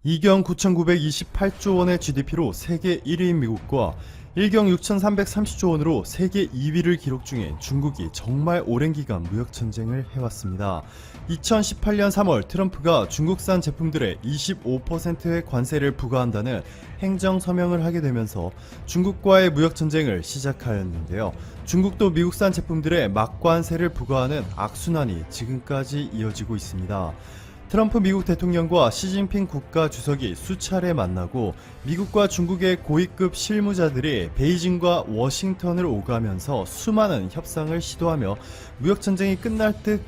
2경 9,928조 원의 GDP로 세계 1위인 미국과 1경 6,330조 원으로 세계 2위를 기록 중인 중국이 정말 오랜 기간 무역전쟁을 해왔습니다. 2018년 3월 트럼프가 중국산 제품들에 25%의 관세를 부과한다는 행정서명을 하게 되면서 중국과의 무역전쟁을 시작하였는데요. 중국도 미국산 제품들에 막관세를 부과하는 악순환이 지금까지 이어지고 있습니다. 트럼프 미국 대통령과 시진핑 국가주석이 수차례 만나고 미국과 중국의 고위급 실무자들이 베이징과 워싱턴을 오가면서 수많은 협상을 시도하며 무역전쟁이 끝날 듯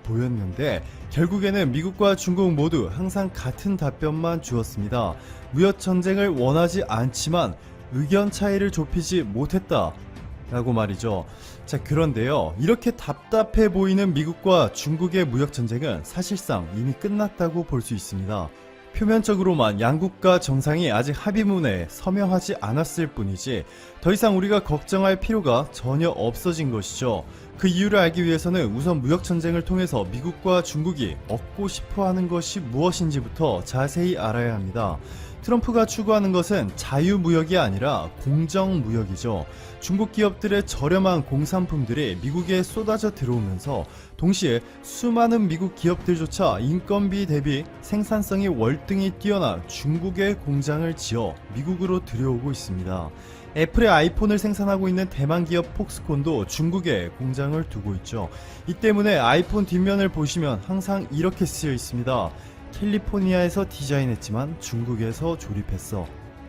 보였는데 결국에는 미국과 중국 모두 항상 같은 답변만 주었습니다. 무역전쟁을 원하지 않지만 의견 차이를 좁히지 못했다 라고 말이죠. 자, 그런데요, 이렇게 답답해 보이는 미국과 중국의 무역전쟁은 사실상 이미 끝났다고 볼 수 있습니다. 표면적으로만 양국가 정상이 아직 합의문에 서명하지 않았을 뿐이지 더 이상 우리가 걱정할 필요가 전혀 없어진 것이죠. 그 이유를 알기 위해서는 우선 무역전쟁을 통해서 미국과 중국이 얻고 싶어하는 것이 무엇인지부터 자세히 알아야 합니다. 트럼프가 추구하는 것은 자유무역이 아니라 공정무역이죠. 중국 기업들의 저렴한 공산품들이 미국에 쏟아져 들어오면서 동시에 수많은 미국 기업들조차 인건비 대비 생산성이 월등히 뛰어난 중국의 공장을 지어 미국으로 들여오고 있습니다. 애플의 아이폰을 생산하고 있는 대만 기업 폭스콘도 중국에 공장을 두고 있죠. 이 때문에 아이폰 뒷면을 보시면 항상 이렇게 쓰여 있습니다. 캘리포니아에서 디자인했지만 중국에서 조립했어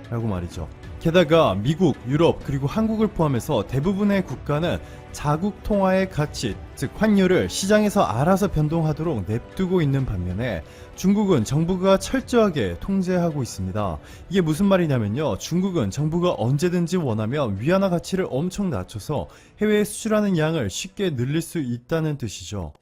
라고 말이죠. 게다가 미국, 유럽 그리고 한국을 포함해서 대부분의 국가는 자국 통화의 가치, 즉 환율을 시장에서 알아서 변동하도록 냅두고 있는 반면에 중국은 정부가 철저하게 통제하고 있습니다. 이게 무슨 말이냐면요, 중국은 정부가 언제든지 원하면 위안화 가치를 엄청 낮춰서 해외에 수출하는 양을 쉽게 늘릴 수 있다는 뜻이죠.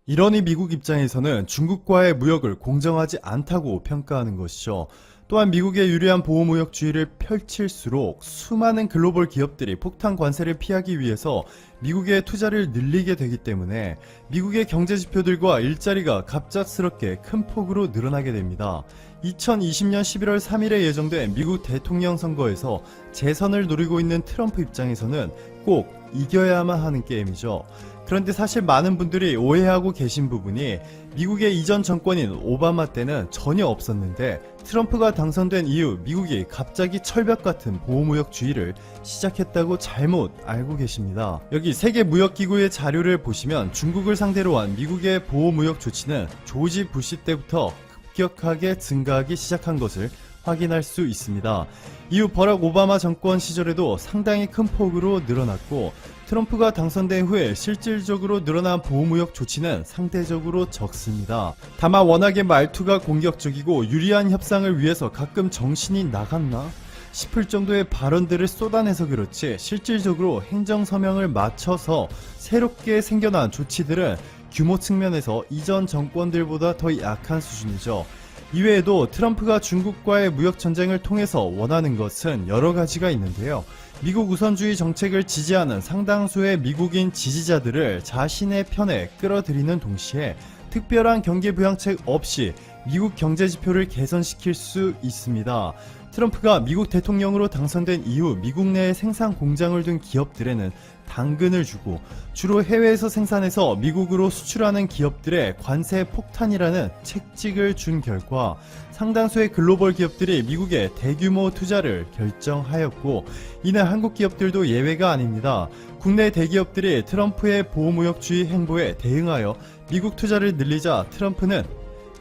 이러니 미국 입장에서는 중국과의 무역을 공정하지 않다고 평가하는 것이죠. 또한 미국의 유리한 보호무역주의를 펼칠수록 수많은 글로벌 기업들이 폭탄 관세를 피하기 위해서 미국의 투자를 늘리게 되기 때문에 미국의 경제지표들과 일자리가 갑작스럽게 큰 폭으로 늘어나게 됩니다. 2020년 11월 3일에 예정된 미국 대통령 선거에서 재선을 노리고 있는 트럼프 입장에서는 꼭 이겨야만 하는 게임이죠. 그런데 사실 많은 분들이 오해하고 계신 부분이 미국의 이전 정권인 오바마 때는 전혀 없었는데 트럼프가 당선된 이후 미국이 갑자기 철벽 같은 보호무역주의를 시작했다고 잘못 알고 계십니다. 여기 세계무역기구의 자료를 보시면 중국을 상대로 한 미국의 보호무역 조치는 조지 부시 때부터 급격하게 증가하기 시작한 것을 확인할 수 있습니다. 이후 버락 오바마 정권 시절에도 상당히 큰 폭으로 늘어났고 트럼프가 당선된 후에 실질적으로 늘어난 보호무역 조치는 상대적으로 적습니다. 다만 워낙에 말투가 공격적이고 유리한 협상을 위해서 가끔 정신이 나갔나 싶을 정도의 발언들을 쏟아내서 그렇지 실질적으로 행정서명을 맞춰서 새롭게 생겨난 조치들은 규모 측면에서 이전 정권들보다 더 약한 수준이죠. 이외에도 트럼프가 중국과의 무역전쟁을 통해서 원하는 것은 여러 가지가 있는데요. 미국 우선주의 정책을 지지하는 상당수의 미국인 지지자들을 자신의 편에 끌어들이는 동시에 특별한 경기부양책 없이 미국 경제지표를 개선시킬 수 있습니다. 트럼프가 미국 대통령으로 당선된 이후 미국 내에 생산 공장을 둔 기업들에는 당근을 주고 주로 해외에서 생산해서 미국으로 수출하는 기업들의 관세 폭탄이라는 책찍을 준 결과 상당수의 글로벌 기업들이 미국에 대규모 투자를 결정하였고 이는 한국 기업들도 예외가 아닙니다. 국내 대기업들이 트럼프의 보호무역주의 행보에 대응하여 미국 투자를 늘리자 트럼프는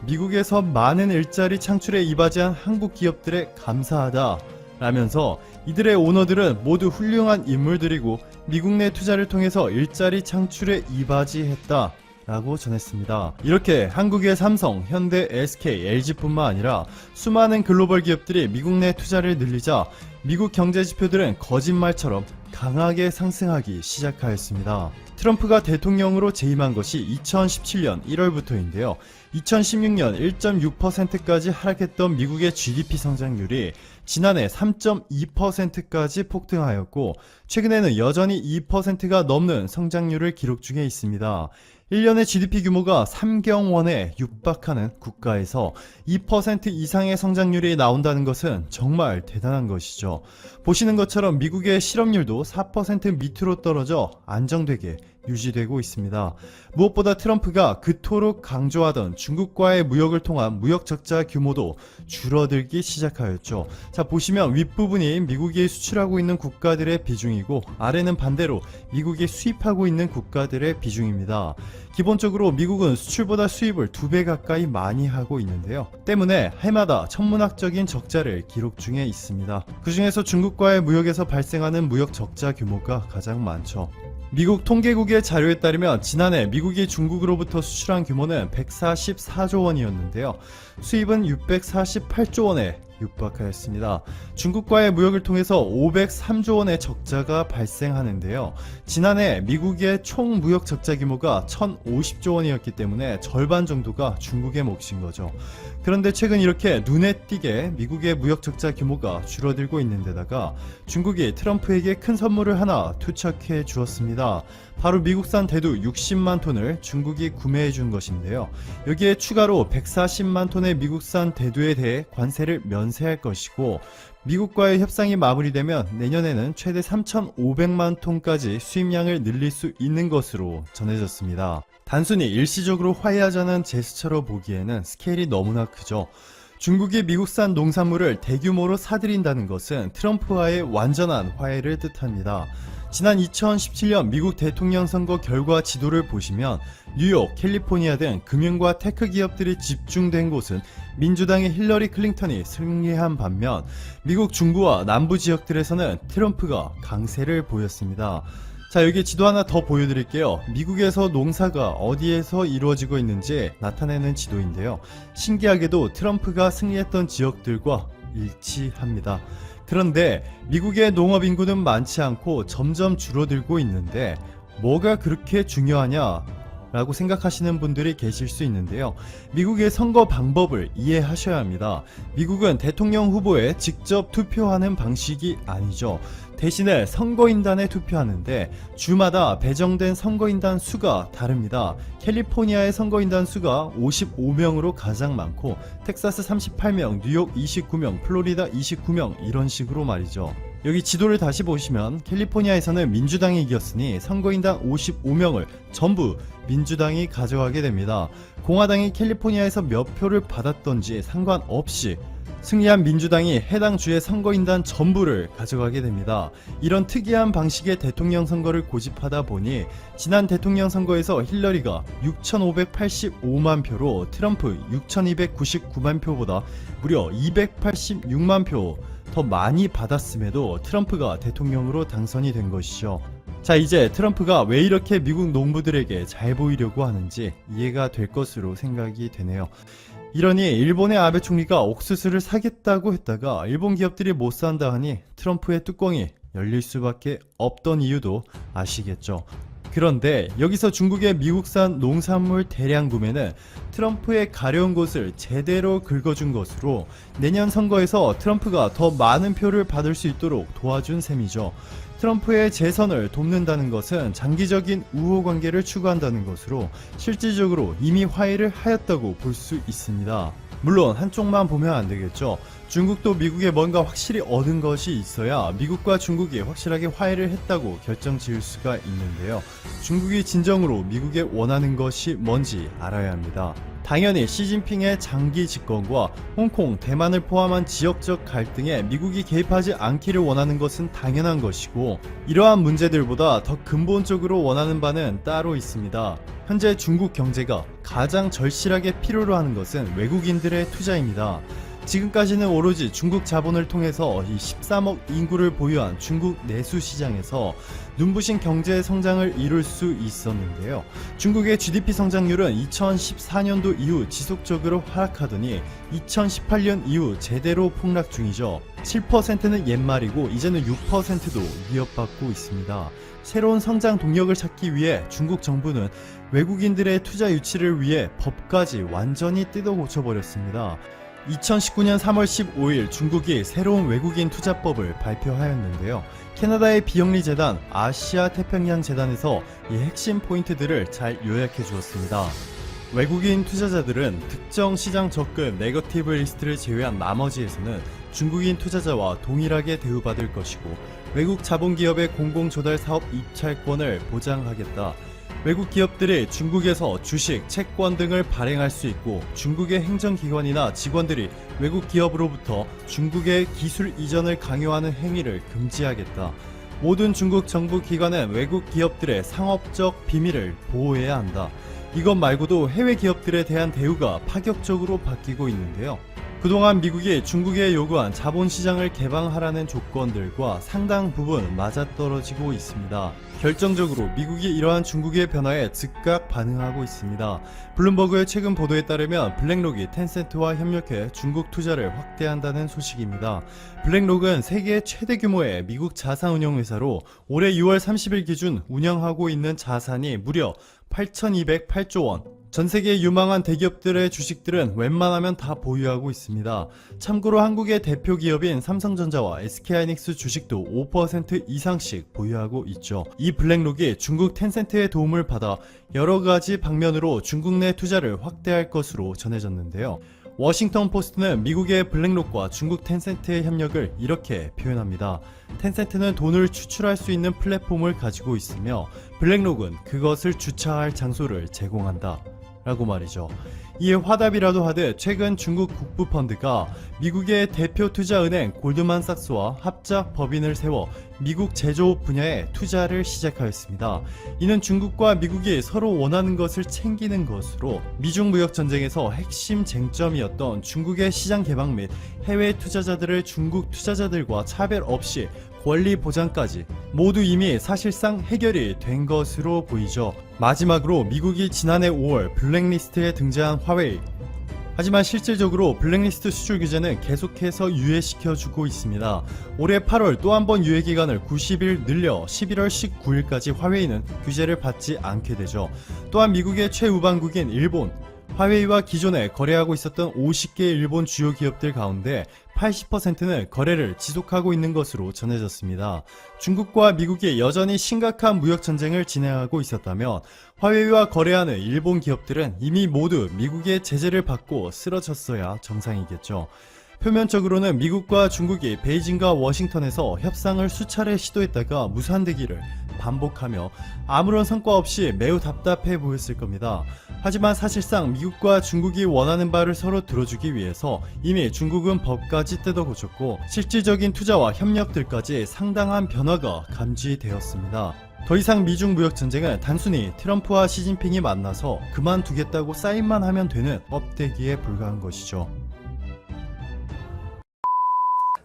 미국에서 많은 일자리 창출에 이바지한 한국 기업들에 감사하다 라면서 이들의 오너들은 모두 훌륭한 인물들이고 미국 내 투자를 통해서 일자리 창출에 이바지했다 라고 전했습니다. 이렇게 한국의 삼성, 현대, SK, LG뿐만 아니라 수많은 글로벌 기업들이 미국 내 투자를 늘리자 미국 경제지표들은 거짓말처럼 강하게 상승하기 시작하였습니다. 트럼프가 대통령으로 재임한 것이 2017년 1월부터인데요. 2016년 1.6%까지 하락했던 미국의 GDP 성장률이 지난해 3.2%까지 폭등하였고 최근에는 여전히 2%가 넘는 성장률을 기록 중에 있습니다. 1년의 GDP 규모가 3경원에 육박하는 국가에서 2% 이상의 성장률이 나온다는 것은 정말 대단한 것이죠. 보시는 것처럼 미국의 실업률도 4% 밑으로 떨어져 안정되게 유지되고 있습니다. 무엇보다 트럼프가 그토록 강조하던 중국과의 무역을 통한 무역 적자 규모도 줄어들기 시작하였죠. 자, 보시면 윗부분이 미국이 수출하고 있는 국가들의 비중이고 아래는 반대로 미국이 수입하고 있는 국가들의 비중입니다. 기본적으로 미국은 수출보다 수입을 2배 가까이 많이 하고 있는데요. 때문에 해마다 천문학적인 적자를 기록 중에 있습니다. 그 중에서 중국과의 무역에서 발생하는 무역 적자 규모가 가장 많죠. 미국 통계국의 자료에 따르면 지난해 미국이 중국으로부터 수출한 규모는 144조 원이었는데요. 수입은 648조 원에 육박하였습니다. 중국과의 무역을 통해서 503조 원의 적자가 발생하는데요. 지난해 미국의 총 무역 적자 규모가 1050조 원이었기 때문에 절반 정도가 중국의 몫인 거죠. 그런데 최근 이렇게 눈에 띄게 미국의 무역 적자 규모가 줄어들고 있는 데다가 중국이 트럼프에게 큰 선물을 하나 투척해 주었습니다. 바로 미국산 대두 60만 톤을 중국이 구매해 준 것인데요. 여기에 추가로 140만 톤의 미국산 대두에 대해 관세를 면세할 것이고, 미국과의 협상이 마무리되면 내년에는 최대 3,500만 톤까지 수입량을 늘릴 수 있는 것으로 전해졌습니다. 단순히 일시적으로 화해하자는 제스처로 보기에는 스케일이 너무나 크죠. 중국이 미국산 농산물을 대규모로 사들인다는 것은 트럼프와의 완전한 화해를 뜻합니다. 지난 2017년 미국 대통령 선거 결과 지도를 보시면 뉴욕, 캘리포니아 등 금융과 테크 기업들이 집중된 곳은 민주당의 힐러리 클린턴이 승리한 반면 미국 중부와 남부 지역들에서는 트럼프가 강세를 보였습니다. 자, 여기 지도 하나 더 보여드릴게요. 미국에서 농사가 어디에서 이루어지고 있는지 나타내는 지도인데요. 신기하게도 트럼프가 승리했던 지역들과 일치합니다. 그런데 미국의 농업 인구는 많지 않고 점점 줄어들고 있는데 뭐가 그렇게 중요하냐 라고 생각하시는 분들이 계실 수 있는데요. 미국의 선거 방법을 이해하셔야 합니다. 미국은 대통령 후보에 직접 투표하는 방식이 아니죠. 대신에 선거인단에 투표하는데 주마다 배정된 선거인단 수가 다릅니다. 캘리포니아의 선거인단 수가 55명으로 가장 많고 텍사스 38명, 뉴욕 29명, 플로리다 29명 이런 식으로 말이죠. 여기 지도를 다시 보시면 캘리포니아에서는 민주당이 이겼으니 선거인단 55명을 전부 민주당이 가져가게 됩니다. 공화당이 캘리포니아에서 몇 표를 받았던지 상관없이 승리한 민주당이 해당 주의 선거인단 전부를 가져가게 됩니다. 이런 특이한 방식의 대통령 선거를 고집하다 보니 지난 대통령 선거에서 힐러리가 6,585만 표로 트럼프 6,299만 표보다 무려 286만 표 더 많이 받았음에도 트럼프가 대통령으로 당선이 된 것이죠. 자, 이제 트럼프가 왜 이렇게 미국 농부들에게 잘 보이려고 하는지 이해가 될 것으로 생각이 되네요. 이러니 일본의 아베 총리가 옥수수를 사겠다고 했다가 일본 기업들이 못 산다 하니 트럼프의 뚜껑이 열릴 수밖에 없던 이유도 아시겠죠. 그런데 여기서 중국의 미국산 농산물 대량 구매는 트럼프의 가려운 곳을 제대로 긁어준 것으로 내년 선거에서 트럼프가 더 많은 표를 받을 수 있도록 도와준 셈이죠. 트럼프의 재선을 돕는다는 것은 장기적인 우호 관계를 추구한다는 것으로 실질적으로 이미 화해를 하였다고 볼 수 있습니다. 물론 한쪽만 보면 안 되겠죠. 중국도 미국에 뭔가 확실히 얻은 것이 있어야 미국과 중국이 확실하게 화해를 했다고 결정 지을 수가 있는데요. 중국이 진정으로 미국에 원하는 것이 뭔지 알아야 합니다. 당연히 시진핑의 장기 집권과 홍콩, 대만을 포함한 지역적 갈등에 미국이 개입하지 않기를 원하는 것은 당연한 것이고, 이러한 문제들보다 더 근본적으로 원하는 바는 따로 있습니다. 현재 중국 경제가 가장 절실하게 필요로 하는 것은 외국인들의 투자입니다. 지금까지는 오로지 중국 자본을 통해서 이 13억 인구를 보유한 중국 내수 시장에서 눈부신 경제 성장을 이룰 수 있었는데요. 중국의 GDP 성장률은 2014년도 이후 지속적으로 하락하더니 2018년 이후 제대로 폭락 중이죠. 7%는 옛말이고 이제는 6%도 위협받고 있습니다. 새로운 성장 동력을 찾기 위해 중국 정부는 외국인들의 투자 유치를 위해 법까지 완전히 뜯어 고쳐버렸습니다. 2019년 3월 15일 중국이 새로운 외국인 투자법을 발표하였는데요. 캐나다의 비영리 재단 아시아 태평양 재단에서 이 핵심 포인트들을 잘 요약해 주었습니다. 외국인 투자자들은 특정 시장 접근 네거티브 리스트를 제외한 나머지에서는 중국인 투자자와 동일하게 대우받을 것이고, 외국 자본기업의 공공조달 사업 입찰권을 보장하겠다. 외국 기업들이 중국에서 주식, 채권 등을 발행할 수 있고, 중국의 행정기관이나 직원들이 외국 기업으로부터 중국의 기술 이전을 강요하는 행위를 금지하겠다. 모든 중국 정부 기관은 외국 기업들의 상업적 비밀을 보호해야 한다. 이것 말고도 해외 기업들에 대한 대우가 파격적으로 바뀌고 있는데요. 그동안 미국이 중국에 요구한 자본시장을 개방하라는 조건들과 상당 부분 맞아떨어지고 있습니다. 결정적으로 미국이 이러한 중국의 변화에 즉각 반응하고 있습니다. 블룸버그의 최근 보도에 따르면 블랙록이 텐센트와 협력해 중국 투자를 확대한다는 소식입니다. 블랙록은 세계 최대 규모의 미국 자산운용회사로 올해 6월 30일 기준 운영하고 있는 자산이 무려 8,208조 원, 전 세계 유망한 대기업들의 주식들은 웬만하면 다 보유하고 있습니다. 참고로 한국의 대표 기업인 삼성전자와 SK하이닉스 주식도 5% 이상씩 보유하고 있죠. 이 블랙록이 중국 텐센트의 도움을 받아 여러 가지 방면으로 중국 내 투자를 확대할 것으로 전해졌는데요. 워싱턴 포스트는 미국의 블랙록과 중국 텐센트의 협력을 이렇게 표현합니다. 텐센트는 돈을 추출할 수 있는 플랫폼을 가지고 있으며 블랙록은 그것을 주차할 장소를 제공한다 라고 말이죠. 이에 화답이라도 하듯 최근 중국 국부펀드가 미국의 대표 투자은행 골드만삭스와 합작 법인을 세워 미국 제조업 분야에 투자를 시작하였습니다. 이는 중국과 미국이 서로 원하는 것을 챙기는 것으로 미중 무역 전쟁에서 핵심 쟁점이었던 중국의 시장 개방 및 해외 투자자들을 중국 투자자들과 차별 없이 권리 보장까지 모두 이미 사실상 해결이 된 것으로 보이죠. 마지막으로 미국이 지난해 5월 블랙리스트에 등재한 화웨이. 하지만 실질적으로 블랙리스트 수출 규제는 계속해서 유예시켜주고 있습니다. 올해 8월 또 한 번 유예 기간을 90일 늘려 11월 19일까지 화웨이는 규제를 받지 않게 되죠. 또한 미국의 최우방국인 일본, 화웨이와 기존에 거래하고 있었던 50개 일본 주요 기업들 가운데 80%는 거래를 지속하고 있는 것으로 전해졌습니다. 중국과 미국이 여전히 심각한 무역 전쟁을 진행하고 있었다면 화웨이와 거래하는 일본 기업들은 이미 모두 미국의 제재를 받고 쓰러졌어야 정상이겠죠. 표면적으로는 미국과 중국이 베이징과 워싱턴에서 협상을 수차례 시도했다가 무산되기를 반복하며 아무런 성과 없이 매우 답답해 보였을 겁니다. 하지만 사실상 미국과 중국이 원하는 바를 서로 들어주기 위해서 이미 중국은 법까지 뜯어 고쳤고 실질적인 투자와 협력들까지 상당한 변화가 감지되었습니다. 더 이상 미중 무역 전쟁은 단순히 트럼프와 시진핑이 만나서 그만두겠다고 사인만 하면 되는 껍데기에 불과한 것이죠.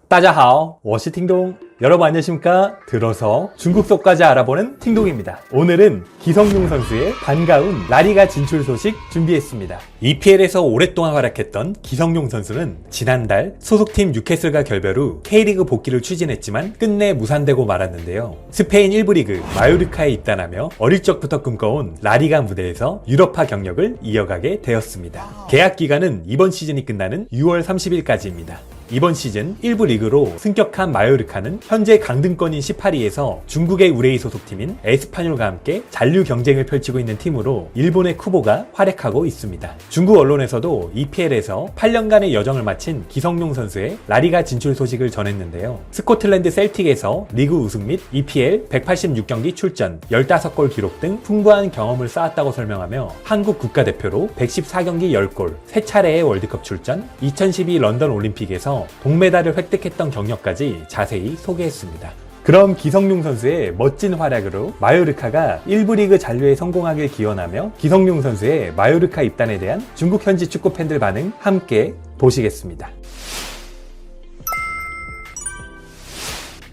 大家好，我是 팅동. 여러분 안녕하십니까? 들어서 중국 속까지 알아보는 팅동입니다. 오늘은 기성용 선수의 반가운 라리가 진출 소식 준비했습니다. EPL에서 오랫동안 활약했던 기성용 선수는 지난달 소속팀 뉴캐슬과 결별 후 K리그 복귀를 추진했지만 끝내 무산되고 말았는데요. 스페인 1부 리그 마요르카에 입단하며 어릴 적부터 꿈꿔온 라리가 무대에서 유럽파 경력을 이어가게 되었습니다. 계약 기간은 이번 시즌이 끝나는 6월 30일까지입니다. 이번 시즌 1부 리그로 승격한 마요르카는 현재 강등권인 18위에서 중국의 우레이 소속팀인 에스파뇰과 함께 잔류 경쟁을 펼치고 있는 팀으로 일본의 쿠보가 활약하고 있습니다. 중국 언론에서도 EPL에서 8년간의 여정을 마친 기성용 선수의 라리가 진출 소식을 전했는데요. 스코틀랜드 셀틱에서 리그 우승 및 EPL 186경기 출전, 15골 기록 등 풍부한 경험을 쌓았다고 설명하며 한국 국가대표로 114경기 10골, 3차례의 월드컵 출전, 2012 런던 올림픽에서 동메달을 획득했던 경력까지 자세히 소개했습니다. 그럼 기성용 선수의 멋진 활약으로 마요르카가 1부 리그 잔류에 성공하길 기원하며 기성용 선수의 마요르카 입단에 대한 중국 현지 축구 팬들 반응 함께 보시겠습니다.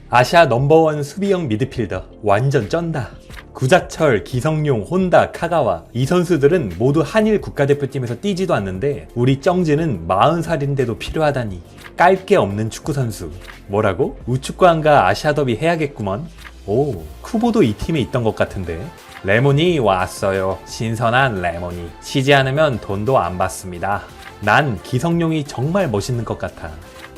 아시아 넘버원 수비형 미드필더 완전 쩐다. 구자철, 기성용, 혼다, 카가와 이 선수들은 모두 한일 국가대표팀에서 뛰지도 않는데 우리 쩡지는 40살인데도 필요하다니. 깔 게 없는 축구선수. 뭐라고? 우축구한가 아시아 더비 해야겠구먼. 오, 쿠보도 이 팀에 있던 것 같은데. 레몬이 왔어요. 신선한 레몬이. 쉬지 않으면 돈도 안 받습니다. 난 기성용이 정말 멋있는 것 같아.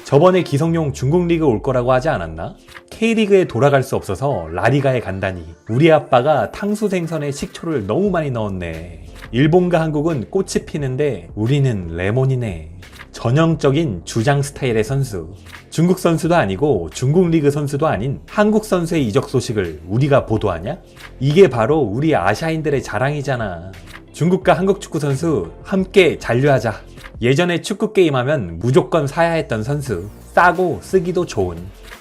저번에 기성용 중국 리그 올 거라고 하지 않았나? K리그에 돌아갈 수 없어서 라리가에 간다니. 우리 아빠가 탕수 생선에 식초를 너무 많이 넣었네. 일본과 한국은 꽃이 피는데 우리는 레몬이네. 전형적인 주장 스타일의 선수. 중국 선수도 아니고 중국 리그 선수도 아닌 한국 선수의 이적 소식을 우리가 보도하냐? 이게 바로 우리 아시아인들의 자랑이잖아. 중국과 한국 축구 선수 함께 잔류하자. 예전에 축구 게임하면 무조건 사야 했던 선수. 싸고 쓰기도 좋은.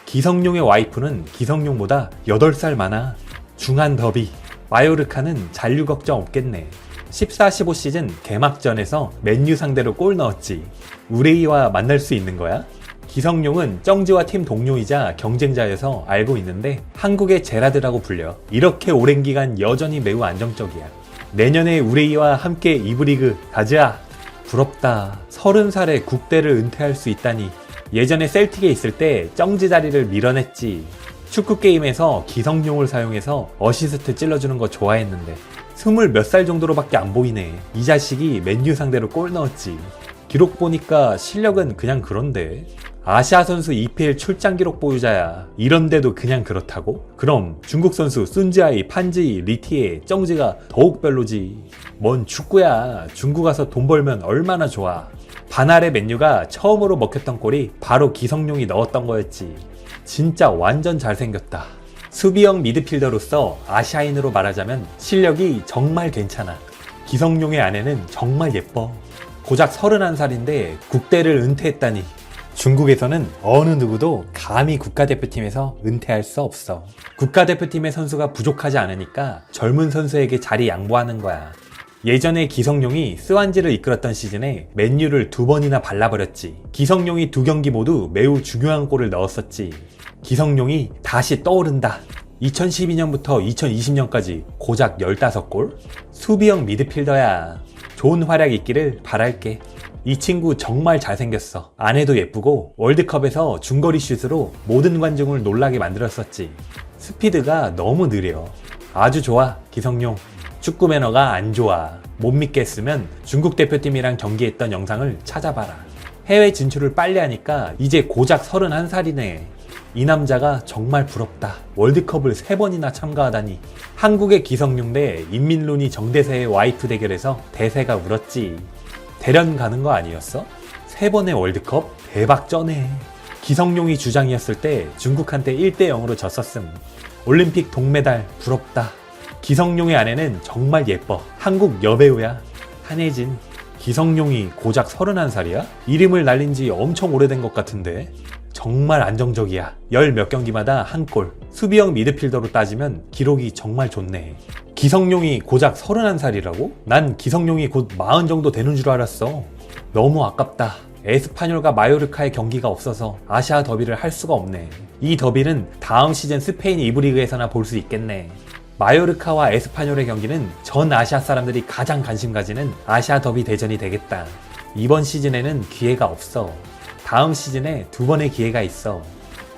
기성용의 와이프는 기성용보다 8살 많아. 중한 더비. 마요르카는 잔류 걱정 없겠네. 14-15 시즌 개막전에서 맨유 상대로 골 넣었지. 우레이와 만날 수 있는 거야? 기성용은 쩡지와 팀 동료이자 경쟁자여서 알고 있는데 한국의 제라드라고 불려. 이렇게 오랜 기간 여전히 매우 안정적이야. 내년에 우레이와 함께 2부 리그 가자. 부럽다. 30살에 국대를 은퇴할 수 있다니. 예전에 셀틱에 있을 때 쩡지 자리를 밀어냈지. 축구 게임에서 기성용을 사용해서 어시스트 찔러주는 거 좋아했는데 20 몇 살 정도로밖에 안 보이네. 이 자식이 맨유 상대로 골 넣었지. 기록 보니까 실력은 그냥 그런데. 아시아 선수 EPL 출장 기록 보유자야. 이런데도 그냥 그렇다고? 그럼 중국 선수 순지아이, 판지, 리티에, 쩡지가 더욱 별로지. 뭔 축구야. 중국 가서 돈 벌면 얼마나 좋아. 반할의 맨유가 처음으로 먹혔던 골이 바로 기성용이 넣었던 거였지. 진짜 완전 잘생겼다. 수비형 미드필더로서 아시아인으로 말하자면 실력이 정말 괜찮아. 기성용의 아내는 정말 예뻐. 고작 31살인데 국대를 은퇴했다니. 중국에서는 어느 누구도 감히 국가대표팀에서 은퇴할 수 없어. 국가대표팀의 선수가 부족하지 않으니까 젊은 선수에게 자리 양보하는 거야. 예전에 기성용이 스완지를 이끌었던 시즌에 맨유를 2번이나 발라버렸지. 기성용이 2경기 모두 매우 중요한 골을 넣었었지. 기성용이 다시 떠오른다. 2012년부터 2020년까지 고작 15골? 수비형 미드필더야. 좋은 활약 있기를 바랄게. 이 친구 정말 잘생겼어. 아내도 예쁘고 월드컵에서 중거리 슛으로 모든 관중을 놀라게 만들었었지. 스피드가 너무 느려. 아주 좋아, 기성용. 축구 매너가 안 좋아. 못 믿겠으면 중국 대표팀이랑 경기했던 영상을 찾아봐라. 해외 진출을 빨리 하니까 이제 고작 31살이네. 이 남자가 정말 부럽다. 월드컵을 3번이나 참가하다니. 한국의 기성용 대 인민룬이 정대세의 와이프 대결에서 대세가 울었지. 대련 가는 거 아니었어? 3번의 월드컵? 대박 쩌네. 기성용이 주장이었을 때 중국한테 1대0으로 졌었음. 올림픽 동메달 부럽다. 기성용의 아내는 정말 예뻐. 한국 여배우야. 한혜진. 기성용이 고작 31살이야? 이름을 날린 지 엄청 오래된 것 같은데. 정말 안정적이야. 10 몇 경기마다 한 골. 수비형 미드필더로 따지면 기록이 정말 좋네. 기성용이 고작 31살이라고? 난 기성용이 곧 40 정도 되는 줄 알았어. 너무 아깝다. 에스파뇰과 마요르카의 경기가 없어서 아시아 더비를 할 수가 없네. 이 더비는 다음 시즌 스페인 2부 리그에서나 볼 수 있겠네. 마요르카와 에스파뇰의 경기는 전 아시아 사람들이 가장 관심 가지는 아시아 더비 대전이 되겠다. 이번 시즌에는 기회가 없어. 다음 시즌에 2번의 기회가 있어.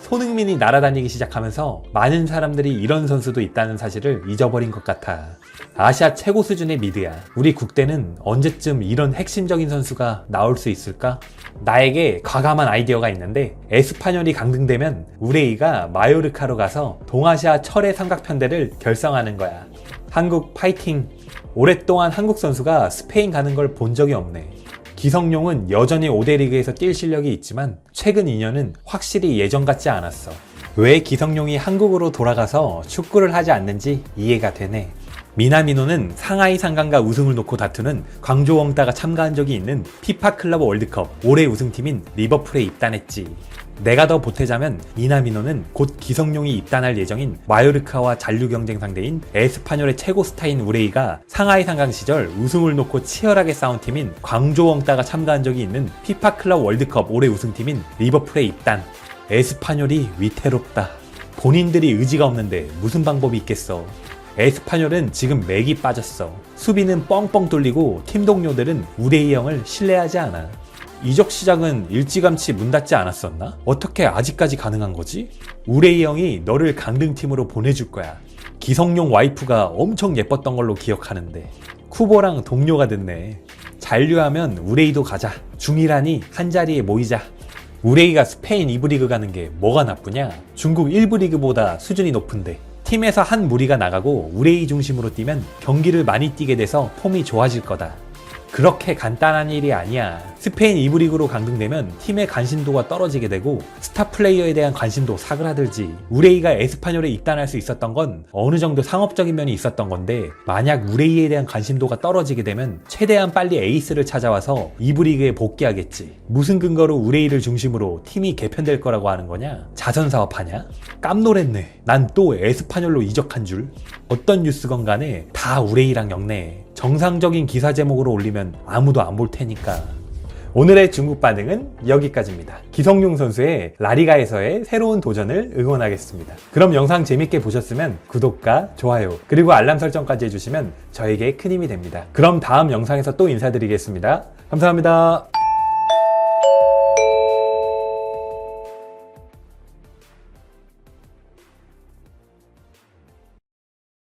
손흥민이 날아다니기 시작하면서 많은 사람들이 이런 선수도 있다는 사실을 잊어버린 것 같아. 아시아 최고 수준의 미드야. 우리 국대는 언제쯤 이런 핵심적인 선수가 나올 수 있을까? 나에게 과감한 아이디어가 있는데 에스파뇰이 강등되면 우레이가 마요르카로 가서 동아시아 철의 삼각편대를 결성하는 거야. 한국 파이팅! 오랫동안 한국 선수가 스페인 가는 걸 본 적이 없네. 기성용은 여전히 5대 리그에서 뛸 실력이 있지만 최근 2년은 확실히 예전 같지 않았어. 왜 기성용이 한국으로 돌아가서 축구를 하지 않는지 이해가 되네. 미나미노는 상하이 상강과 우승을 놓고 다투는 광주 웡따가 참가한 적이 있는 피파 클럽 월드컵 올해 우승팀인 리버풀에 입단했지. 내가 더 보태자면 미나미노는 곧 기성용이 입단할 예정인 마요르카와 잔류 경쟁 상대인 에스파뇰의 최고 스타인 우레이가 상하이 상강 시절 우승을 놓고 치열하게 싸운 팀인 광주 웡따가 참가한 적이 있는 피파 클럽 월드컵 올해 우승팀인 리버풀에 입단. 에스파뇰이 위태롭다. 본인들이 의지가 없는데 무슨 방법이 있겠어. 에스파뇰은 지금 맥이 빠졌어. 수비는 뻥뻥 뚫리고 팀 동료들은 우레이 형을 신뢰하지 않아. 이적 시장은 일찌감치 문 닫지 않았었나? 어떻게 아직까지 가능한 거지? 우레이 형이 너를 강등팀으로 보내줄 거야. 기성용 와이프가 엄청 예뻤던 걸로 기억하는데 쿠보랑 동료가 됐네. 잔류하면 우레이도 가자. 중이라니 한자리에 모이자. 우레이가 스페인 2부 리그 가는 게 뭐가 나쁘냐? 중국 1부 리그보다 수준이 높은데 팀에서 한 무리가 나가고 우레이 중심으로 뛰면 경기를 많이 뛰게 돼서 폼이 좋아질 거다. 그렇게 간단한 일이 아니야. 스페인 2부 리그로 강등되면 팀의 관심도가 떨어지게 되고 스타 플레이어에 대한 관심도 사그라들지. 우레이가 에스파뇰에 입단할 수 있었던 건 어느 정도 상업적인 면이 있었던 건데 만약 우레이에 대한 관심도가 떨어지게 되면 최대한 빨리 에이스를 찾아와서 2부 리그에 복귀하겠지. 무슨 근거로 우레이를 중심으로 팀이 개편될 거라고 하는 거냐? 자선사업 하냐? 깜놀했네. 난 또 에스파뇰로 이적한 줄. 어떤 뉴스건 간에 다 우레이랑 엮네. 정상적인 기사 제목으로 올리면 아무도 안 볼 테니까. 오늘의 중국 반응은 여기까지입니다. 기성용 선수의 라리가에서의 새로운 도전을 응원하겠습니다. 그럼 영상 재밌게 보셨으면 구독과 좋아요 그리고 알람 설정까지 해주시면 저에게 큰 힘이 됩니다. 그럼 다음 영상에서 또 인사드리겠습니다. 감사합니다.